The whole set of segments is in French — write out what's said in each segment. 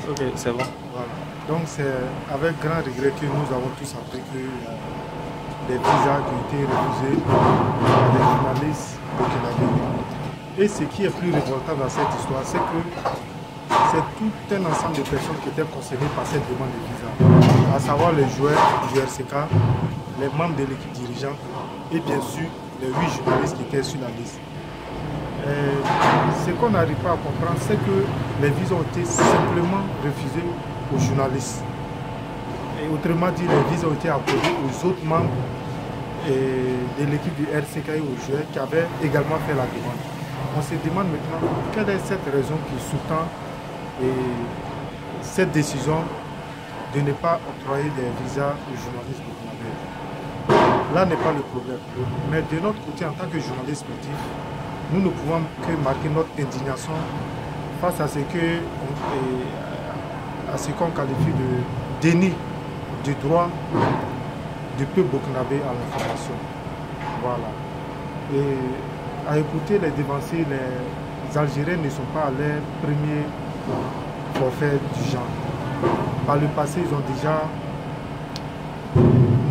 Ok, c'est bon. Voilà. Donc c'est avec grand regret que nous avons tous appris que des visas qui ont été refusés à des journalistes burkinabés. Et ce qui est plus révoltant dans cette histoire, c'est que c'est tout un ensemble de personnes qui étaient concernées par cette demande de visa, à savoir les joueurs du RCK, les membres de l'équipe dirigeante et bien sûr les 8 journalistes qui étaient sur la liste. Ce qu'on n'arrive pas à comprendre, c'est que les visas ont été simplement refusés aux journalistes. Et autrement dit, les visas ont été accordés aux autres membres de l'équipe du RCK et aux joueurs qui avaient également fait la demande. On se demande maintenant quelle est cette raison qui sous-tend cette décision de ne pas octroyer des visas aux journalistes burkinabés. Là n'est pas le problème. Mais de notre côté, en tant que journaliste sportif, nous ne pouvons que marquer notre indignation face à ce qu'on qualifie de déni du droit du peuple burkinabé à l'information. Voilà. Et à écouter les dévanciers, les Algériens ne sont pas à leur premier forfait du genre. Par le passé, ils ont déjà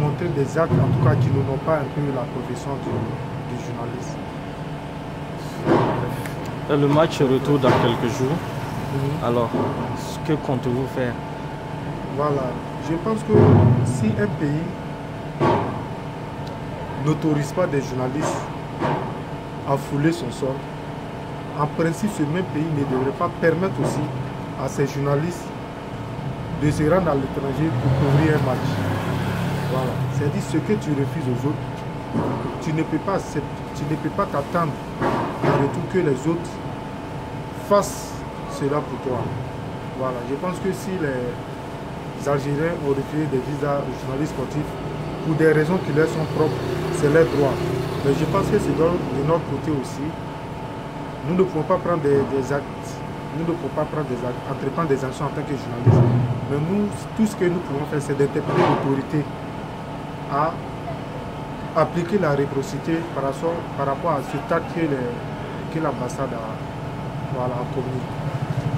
montré des actes, en tout cas, qui n'ont pas un peu la profession du journaliste. Le match retourne dans quelques jours. Alors, que comptez-vous faire? Voilà. Je pense que si un pays n'autorise pas des journalistes à fouler son sol, en principe, ce même pays ne devrait pas permettre aussi à ces journalistes de se rendre à l'étranger pour couvrir un match. Voilà. C'est-à-dire ce que tu refuses aux autres, tu ne peux pas t'attendre en retour que les autres fassent cela pour toi. Voilà. Je pense que si les Algériens ont refusé des visas aux journalistes sportifs pour des raisons qui leur sont propres, c'est leur droit. Mais je pense que c'est de notre côté aussi. Nous ne pouvons pas prendre des actes, nous ne pouvons pas entreprendre des actions en tant que journalistes. Mais nous, tout ce que nous pouvons faire, c'est d'interpeller l'autorité à appliquer la réciprocité par rapport à ce tas que l'ambassade a commis.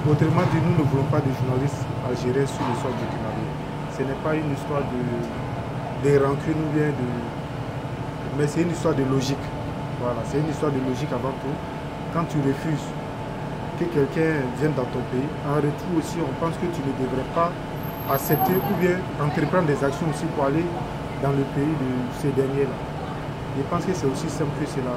Autrement dit, nous ne voulons pas de journalistes algériens sur le sol burkinabé. Ce n'est pas une histoire de rancune ou bien mais c'est une histoire de logique. Voilà, c'est une histoire de logique avant tout. Quand tu refuses que quelqu'un vienne dans ton pays, en retour aussi, on pense que tu ne devrais pas accepter ou bien entreprendre des actions aussi pour aller dans le pays de ces derniers-là. Je pense que c'est aussi simple que cela.